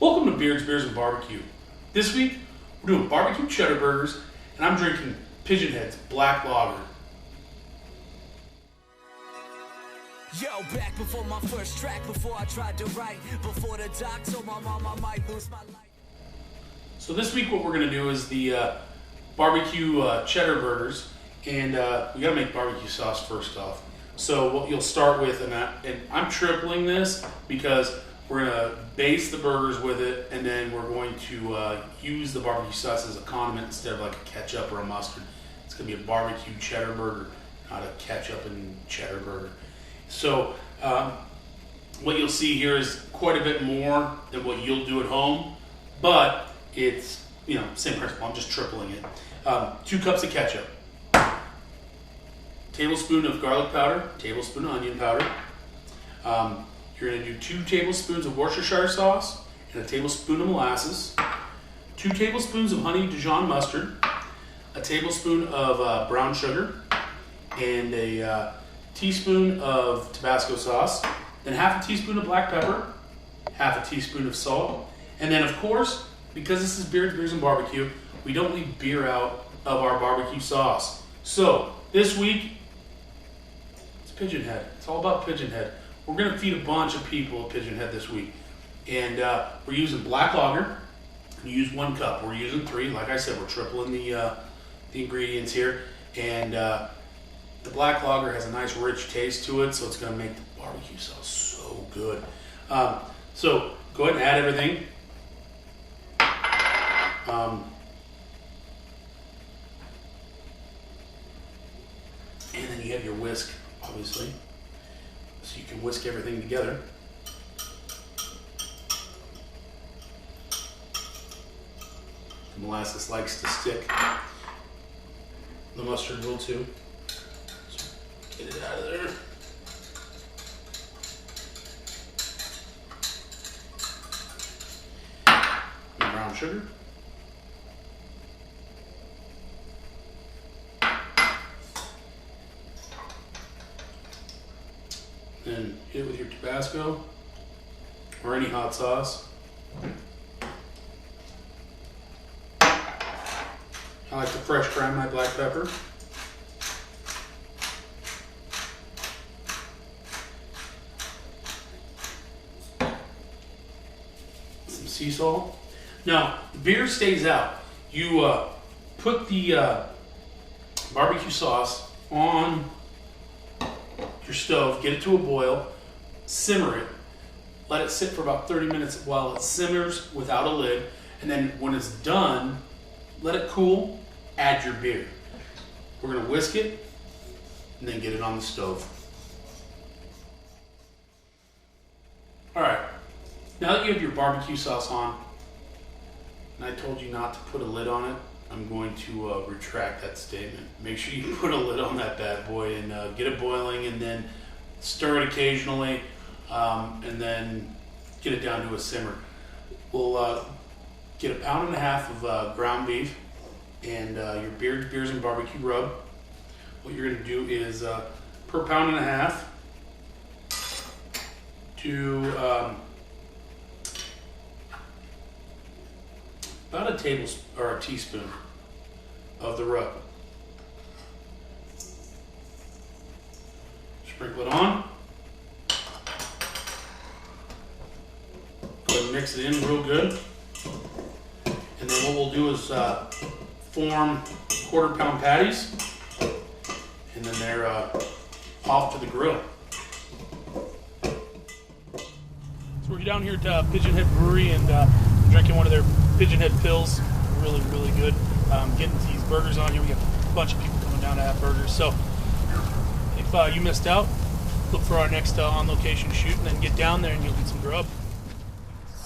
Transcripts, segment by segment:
Welcome to Beers BBQ. This week, we're doing BBQ Cheddar Burgers, and I'm drinking Pigeon Black Lager. Yo, back before my first track, before I tried to write, before the doc told my mom I might lose my life. So this week what we're going to do is the BBQ Cheddar Burgers, and we got to make barbecue sauce first off. So what you'll start with, and I'm tripling this because we're going to base the burgers with it, and then we're going to use the barbecue sauce as a condiment instead of like a ketchup or a mustard. It's going to be a barbecue cheddar burger, not a ketchup and cheddar burger. So what you'll see here is quite a bit more than what you'll do at home, but it's, same principle. I'm just tripling it. 2 cups of ketchup, tablespoon of garlic powder, tablespoon of onion powder. You're going to do 2 tablespoons of Worcestershire sauce and a tablespoon of molasses, 2 tablespoons of honey Dijon mustard, a tablespoon of brown sugar, and a teaspoon of Tabasco sauce, then half a teaspoon of black pepper, half a teaspoon of salt, and then of course, because this is Beers and Barbecue, we don't leave beer out of our barbecue sauce. So this week, it's Pigeon Head. It's all about Pigeon Head. We're going to feed a bunch of people at Pigeon Head this week. And we're using black lager. You use 1 cup. We're using 3. Like I said, we're tripling the ingredients here. And the black lager has a nice rich taste to it, so it's going to make the barbecue sauce so good. So go ahead and add everything. And then you have your whisk, obviously. So you can whisk everything together. The molasses likes to stick. The mustard will too. So get it out of there. And brown sugar. Then hit it with your Tabasco or any hot sauce. I like to fresh grind my black pepper. Some sea salt. Now, the beer stays out. You put the barbecue sauce on your stove, get it to a boil, simmer it, let it sit for about 30 minutes while it simmers without a lid, and then when it's done, let it cool, add your beer. We're going to whisk it and then get it on the stove. Alright, now that you have your barbecue sauce on, and I told you not to put a lid on it, I'm going to retract that statement. Make sure you put a lid on that bad boy and get it boiling, and then stir it occasionally, and then get it down to a simmer. We'll get a 1.5 pounds of ground beef and your Beers and Barbecue rub. What you're going to do is per 1.5 pounds to about a tablespoon or a teaspoon of the rub. Sprinkle it on. Go ahead and mix it in real good. And then what we'll do is form 1/4 pound patties. And then they're off to the grill. So we're down here at Pigeon Head Brewery and drinking one of their Pigeon Head pills. Really, really good. Getting these burgers on here. We got a bunch of people coming down to have burgers. So if you missed out, look for our next on-location shoot and then get down there and you'll get some grub.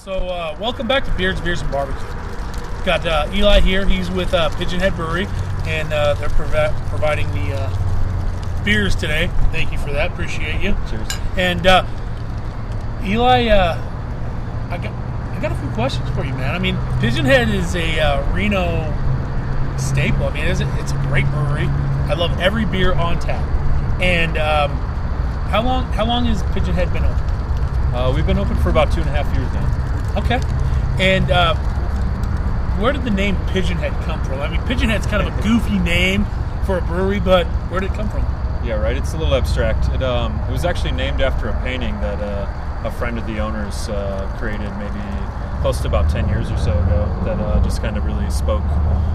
So welcome back to Beers and Barbecue. Got Eli here. He's with Pigeon Head Brewery, and they're providing the beers today. Thank you for that. Appreciate you. Cheers. And Eli, I got a few questions for you, man. I mean, Pigeon Head is a Reno staple. I mean, it's a great brewery. I love every beer on tap. And how long has Pigeon Head been open? We've been open for about 2.5 years now. Okay. And where did the name Pigeon Head come from? I mean, Pigeon Head's kind of a goofy name for a brewery, but where did it come from? Yeah, right. It's a little abstract. It was actually named after a painting that a friend of the owners created maybe close to about 10 years or so ago that just kind of really spoke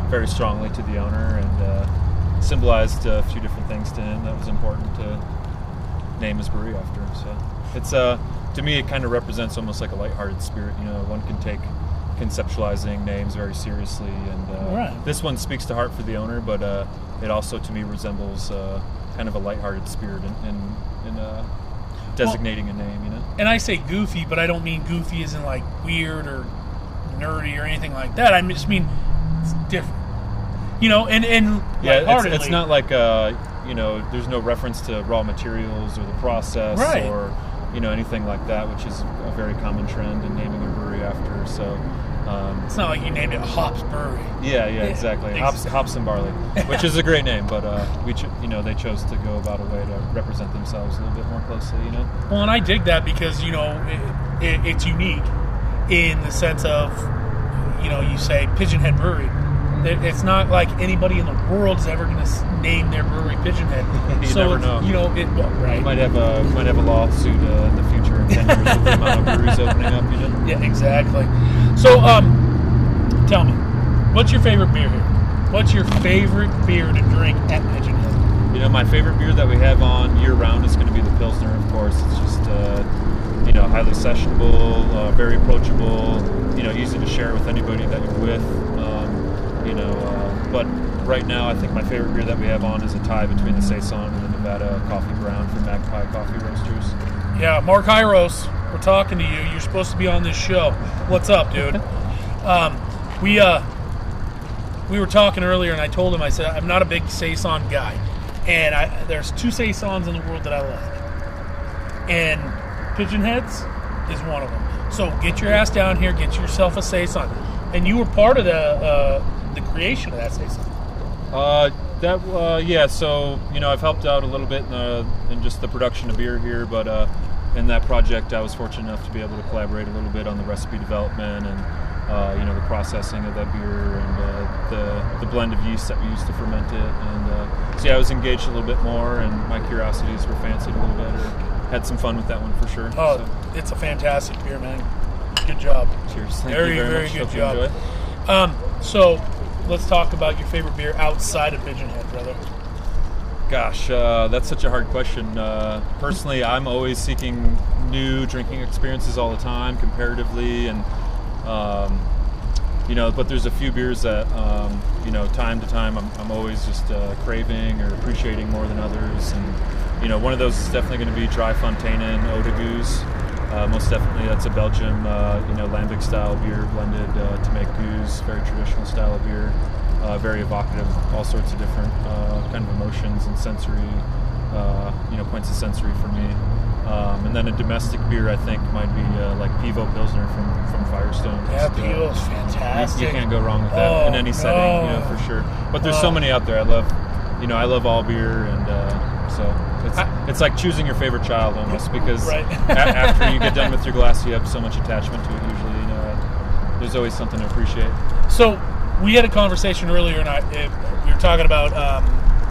very strongly to the owner and symbolized a few different things to him that was important to name his brewery after. So it's to me it kind of represents almost like a lighthearted spirit. You know, one can take conceptualizing names very seriously, and this one speaks to heart for the owner, but it also to me resembles kind of a lighthearted spirit in designating a name, you know. And I say goofy, but I don't mean goofy as in like weird or nerdy or anything like that. I just mean it's different, you know. And yeah, it's not like you know, there's no reference to raw materials or the process or you know anything like that, which is a very common trend in naming a brewery after. So it's not like you named it Hops Brewery. Yeah, exactly. Hops and Barley, which is a great name, but you know, they chose to go about a way to represent themselves a little bit more closely, you know. Well, and I dig that because you know it's unique in the sense of, you know, you say Pigeon Head Brewery. It's not like anybody in the world is ever going to name their brewery Pigeon Head. You never know. You know, right? You might have a lawsuit in the future in 10 years with the amount of breweries opening up. You know. Yeah, exactly. So, tell me, what's your favorite beer here? What's your favorite beer to drink at Pigeon Head? You know, my favorite beer that we have on year round is going to be the Pilsner, of course. It's just you know, highly sessionable, very approachable. You know, easy to share with anybody that you're with. You know, but right now I think my favorite beer that we have on is a tie between the Saison and the Nevada Coffee Brown from Magpie Coffee Roasters. Yeah, Mark Hyros, we're talking to you. You're supposed to be on this show. What's up, dude? We were talking earlier, and I told him, I said, I'm not a big Saison guy. And there's two Saisons in the world that I like. And Pigeon Heads is one of them. So get your ass down here, get yourself a Saison. And you were part of the creation of that Saison. Yeah. So you know, I've helped out a little bit in just the production of beer here, but in that project, I was fortunate enough to be able to collaborate a little bit on the recipe development and you know, the processing of that beer and the blend of yeast that we used to ferment it. And so yeah, I was engaged a little bit more, and my curiosities were fancied a little bit. Or had some fun with that one for sure. Oh, so. It's a fantastic beer, man. Good job. Cheers. Thank very, you very very much. good job. So let's talk about your favorite beer outside of Pigeon Head, brother. Gosh, that's such a hard question. Personally, I'm always seeking new drinking experiences all the time, comparatively, and you know, but there's a few beers that you know, time to time, I'm always just craving or appreciating more than others. And you know, one of those is definitely going to be Dry Fontainen Eau de Goose. Most definitely, that's a Belgium, you know, lambic style beer blended to make goose. Very traditional style of beer, very evocative, all sorts of different kind of emotions and sensory, you know, points of sensory for me. And then a domestic beer, I think, might be like Pivo Pilsner from Firestone. Yeah, Pivo's fantastic. You can't go wrong with that in any setting, you know, for sure. But there's so many out there. I love all beer, and so. It's like choosing your favorite child almost, because after you get done with your glass, you have so much attachment to it usually. You know, there's always something to appreciate. So we had a conversation earlier, and we were talking about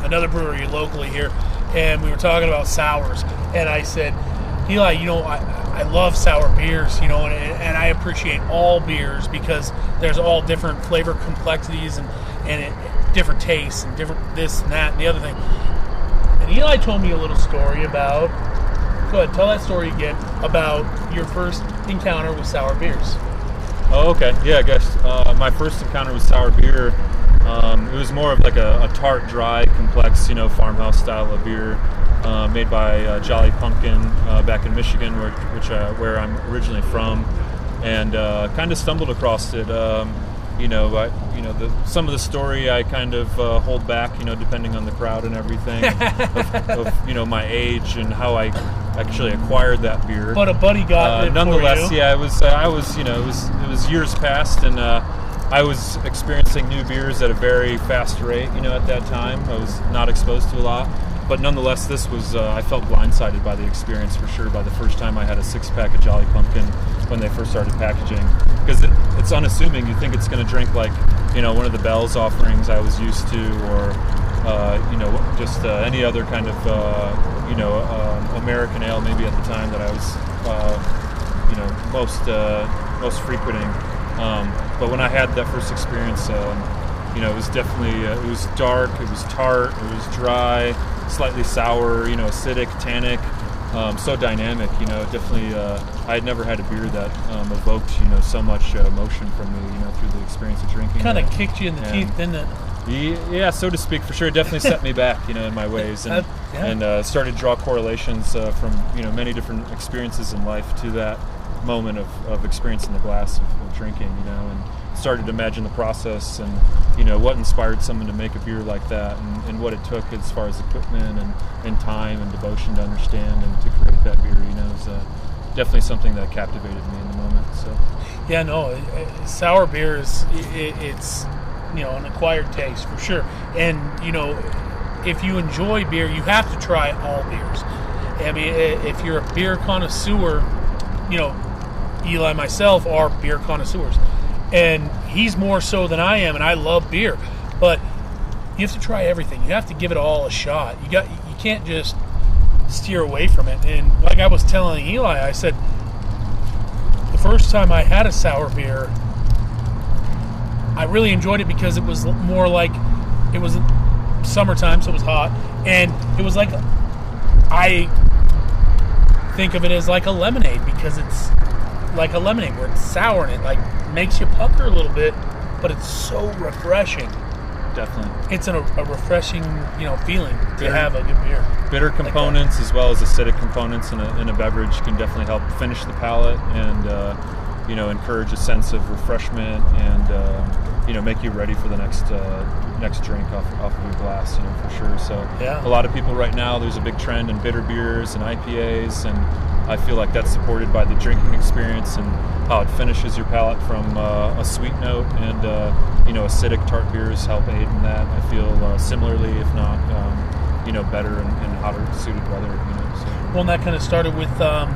another brewery locally here, and we were talking about sours. And I said, Eli, you know, I love sour beers, you know, and I appreciate all beers because there's all different flavor complexities and different tastes and different this and that and the other thing. And Eli told me a little story about, go ahead, tell that story again, about your first encounter with sour beers. Oh, okay. Yeah, I guess my first encounter with sour beer, it was more of like a tart, dry, complex, you know, farmhouse style of beer made by Jolly Pumpkin back in Michigan, where I'm originally from, and kind of stumbled across it. Some of the story I kind of hold back, you know, depending on the crowd and everything, of you know, my age and how I actually acquired that beer. But a buddy got it nonetheless, for you. Yeah, I was, you know, it was years past, and I was experiencing new beers at a very fast rate, you know, at that time. I was not exposed to a lot. But nonetheless, this was, I felt blindsided by the experience for sure by the first time I had a 6-pack of Jolly Pumpkin when they first started packaging. Because it's unassuming. You think it's going to drink like, one of the Bell's offerings I was used to, or, just any other kind of, American ale maybe at the time that I was, most frequenting. But when I had that first experience, it was definitely, it was dark, it was tart, it was dry, slightly sour, acidic, tannic, so dynamic, definitely, I had never had a beer that evoked, so much emotion from me, through the experience of drinking. Kind of kicked you in the teeth, didn't it? Yeah, so to speak, for sure. It definitely set me back, in my ways, and started to draw correlations from, many different experiences in life to that moment of experiencing the glass of drinking, and started to imagine the process and, what inspired someone to make a beer like that, and what it took as far as equipment and time and devotion to understand and to create that beer, is definitely something that captivated me in the moment. So, yeah, no, sour beers, it's an acquired taste for sure. And if you enjoy beer, you have to try all beers. I mean, if you're a beer connoisseur, Eli and myself are beer connoisseurs, and he's more so than I am, and I love beer, but you have to try everything. You have to give it all a shot. You can't just steer away from it. And like I was telling Eli, I said the first time I had a sour beer, I really enjoyed it because it was more like, it was summertime, so it was hot, and it was like, I think of it as like a lemonade, because it's like a lemonade where it's sour and it like makes you pucker a little bit, but it's so refreshing. Definitely. It's a refreshing, feeling to have a good beer. Bitter components as well as acidic components in a beverage can definitely help finish the palate and, encourage a sense of refreshment and, make you ready for the next drink off of your glass, for sure. So a lot of people right now, there's a big trend in bitter beers and IPAs, and I feel like that's supported by the drinking experience and how it finishes your palate from a sweet note, and acidic tart beers help aid in that. I feel similarly, if not better in hotter suited weather. So. Well, and that kind of started with the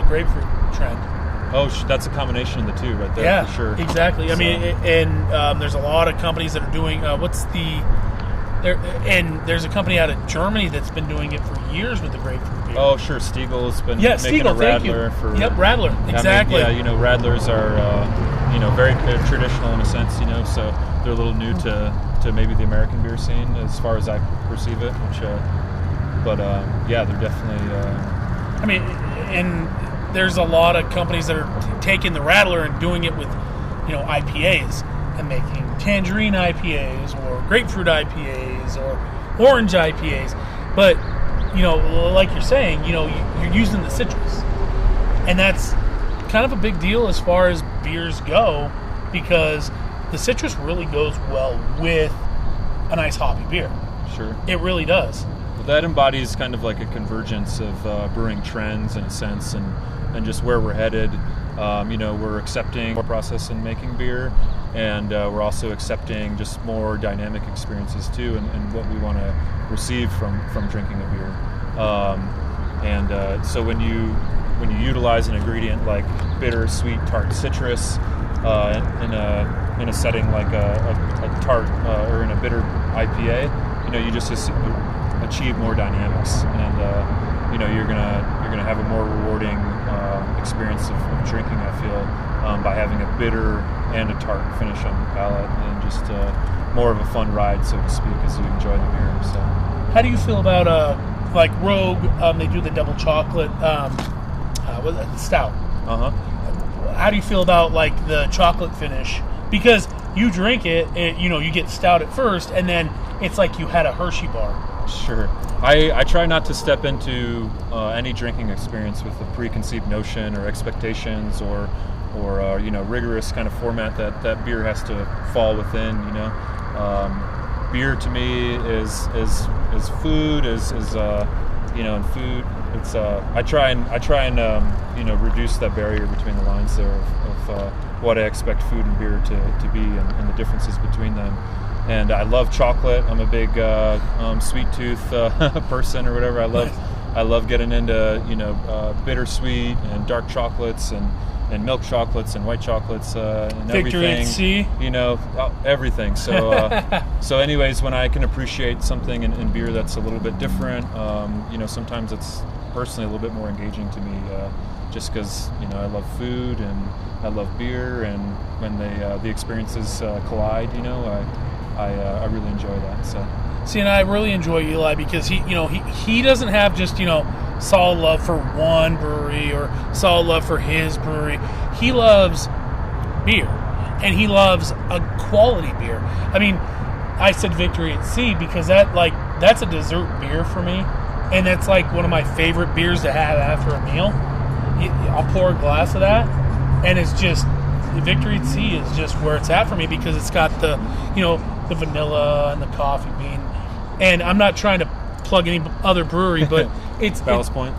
grapefruit trend. Oh, that's a combination of the two right there, for sure. Exactly. I mean, and there's a lot of companies that are doing there's a company out of Germany that's been doing it for years with the grapefruit beer. Oh, sure. Stiegel's been making Stiegel, a Radler for... Yep, Radler. Exactly. Radlers are, very traditional in a sense, so they're a little new to maybe the American beer scene as far as I perceive it, which, they're definitely... I mean, and there's a lot of companies that are taking the Radler and doing it with, IPAs and making tangerine IPAs or grapefruit IPAs or orange IPAs. But, like you're saying, you're using the citrus. And that's kind of a big deal as far as beers go, because the citrus really goes well with a nice hoppy beer. Sure. It really does. Well, that embodies kind of like a convergence of brewing trends in a sense, and just where we're headed. We're accepting the process in making beer, and we're also accepting just more dynamic experiences too, and what we want to receive from drinking a beer. So when you utilize an ingredient like bitter, sweet, tart, citrus in a setting like a tart or in a bitter IPA, you just achieve more dynamics, and you're gonna have a more rewarding experience of drinking, I feel, by having a bitter and a tart finish on your palate, and just more of a fun ride, so to speak, as you enjoy the beer. So, how do you feel about like Rogue? They do the double chocolate stout. How do you feel about like the chocolate finish? Because you drink it, you get stout at first, and then it's like you had a Hershey bar. Sure. I try not to step into any drinking experience with a preconceived notion or expectations or rigorous kind of format that beer has to fall within. Beer to me is food, is and food. It's I try and reduce that barrier between the lines there of what I expect food and beer to be, and the differences between them. and I love chocolate. I'm a big sweet tooth person or whatever. I love getting into bittersweet and dark chocolates and milk chocolates and white chocolates and Victory everything. at sea. Everything. So anyways, when I can appreciate something in beer that's a little bit different, sometimes it's personally a little bit more engaging to me, just because I love food and I love beer, and when the experiences collide, I really enjoy that. So. See, and I really enjoy Eli because he doesn't have just solid love for one brewery or solid love for his brewery. He loves beer, and he loves a quality beer. I mean, I said Victory at Sea because that's a dessert beer for me, and that's like one of my favorite beers to have after a meal. I'll pour a glass of that, and it's just Victory at Sea is just where it's at for me because it's got the the vanilla and the coffee bean. And I'm not trying to plug any other brewery, but it's Ballast Point.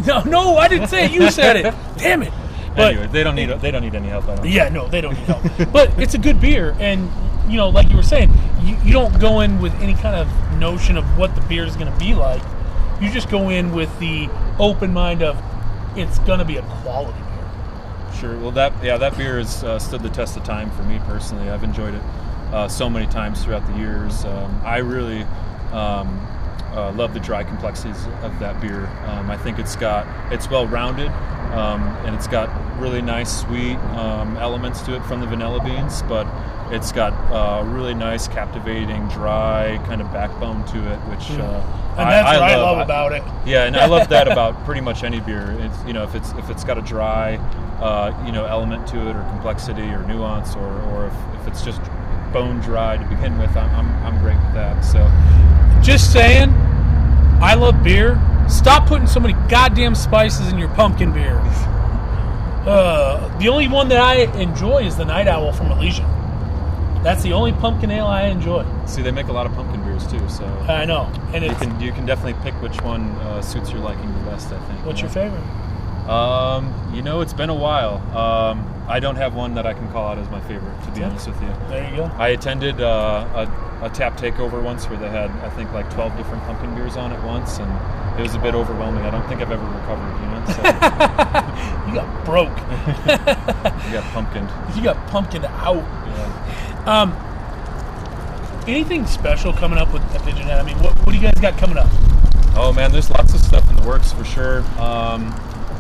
No, I didn't say it. You said it. Damn it. But anyway, they don't need any help. I don't. Yeah, no, they don't need help. But it's a good beer, and like you were saying, you don't go in with any kind of notion of what the beer is going to be like. You just go in with the open mind of it's going to be a quality beer. Sure. Well, that beer has stood the test of time for me personally. I've enjoyed it so many times throughout the years. I really love the dry complexities of that beer. I think it's well-rounded, and it's got really nice sweet elements to it from the vanilla beans, but it's got really nice, captivating, dry kind of backbone to it, which and that's what I love about it. Yeah, and I love that about pretty much any beer. It's if it's got a dry element to it, or complexity, or nuance, or if it's just bone dry to begin with, I'm great with that. So, just saying, I love beer. Stop putting so many goddamn spices in your pumpkin beer. The only one that I enjoy is the Night Owl from Elysian. That's the only pumpkin ale I enjoy. See, they make a lot of pumpkin beers too, so I know, and you can definitely pick which one suits your liking the best. I think. What's your favorite? It's been a while. I don't have one that I can call out as my favorite, to be honest with you. There you go. I attended a tap takeover once where they had, I think, like 12 different pumpkin beers on at once, and it was a bit overwhelming. I don't think I've ever recovered, So. You got broke. You got pumpkined. You got pumpkined out. Yeah. Anything special coming up with Pigeon Head? I mean, what do you guys got coming up? Oh man, there's lots of stuff in the works for sure.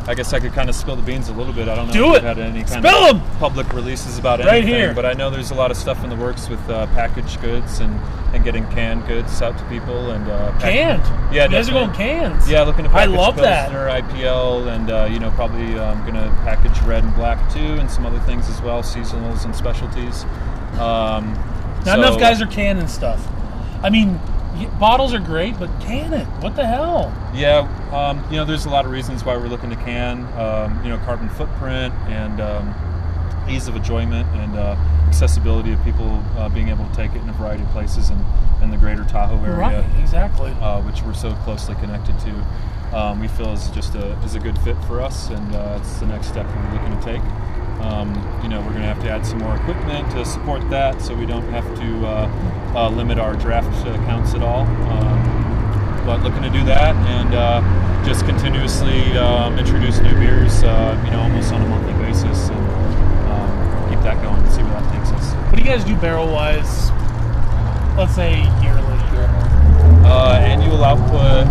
I guess I could kind of spill the beans a little bit. I don't know if you've had any kind of public releases about anything, here. But I know there's a lot of stuff in the works with packaged goods and getting canned goods out to people. And canned? Yeah, you guys are going cans? Yeah, looking to package I love Pilsner, IPL, and probably going to package red and black too, and some other things as well, seasonals and specialties. Not enough guys are canning stuff. I mean, bottles are great, but can it? What the hell? Yeah, there's a lot of reasons why we're looking to can. Carbon footprint and ease of enjoyment and accessibility of people being able to take it in a variety of places in the greater Tahoe area. Right, exactly. Which we're so closely connected to. We feel is just is a good fit for us, and it's the next step that we're looking to take. We're going to have to add some more equipment to support that, so we don't have to limit our draft counts at all. But looking to do that and just continuously introduce new beers, almost on a monthly basis, and keep that going and see where that takes us. What do you guys do barrel-wise? Let's say yearly. Annual output.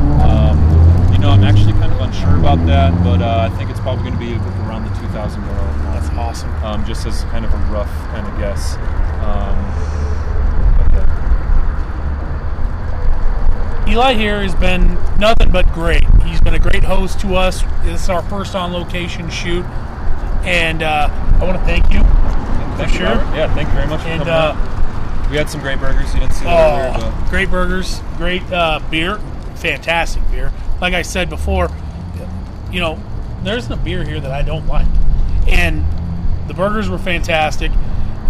I'm actually kind of unsure about that, but I think it's probably going to be around the 2,000 barrel. That's awesome. Just as kind of a rough kind of guess. Eli here has been nothing but great. He's been a great host to us. This is our first on-location shoot, and I want to thank you. Thank you, sure. Robert. Yeah, thank you very much for coming out. We had some great burgers. You didn't see that earlier. But. Great burgers, great beer, fantastic beer. Like I said before, there isn't a beer here that I don't like. And the burgers were fantastic.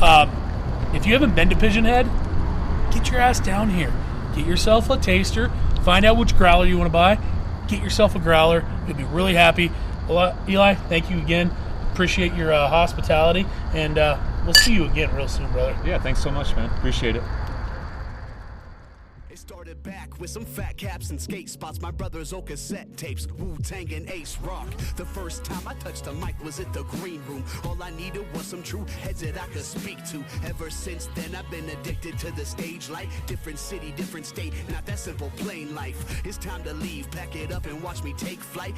If you haven't been to Pigeon Head, get your ass down here. Get yourself a taster. Find out which growler you want to buy. Get yourself a growler. You'll be really happy. Well, Eli, thank you again. Appreciate your hospitality. And we'll see you again real soon, brother. Yeah, thanks so much, man. Appreciate it. with some fat caps and skate spots. My brother's old cassette tapes, Wu-Tang and Ace Rock. The first time I touched a mic was at the green room. All I needed was some true heads that I could speak to. Ever since then I've been addicted to the stage light. Different city, different state, not that simple plain life. It's time to leave, pack it up and watch me take flight.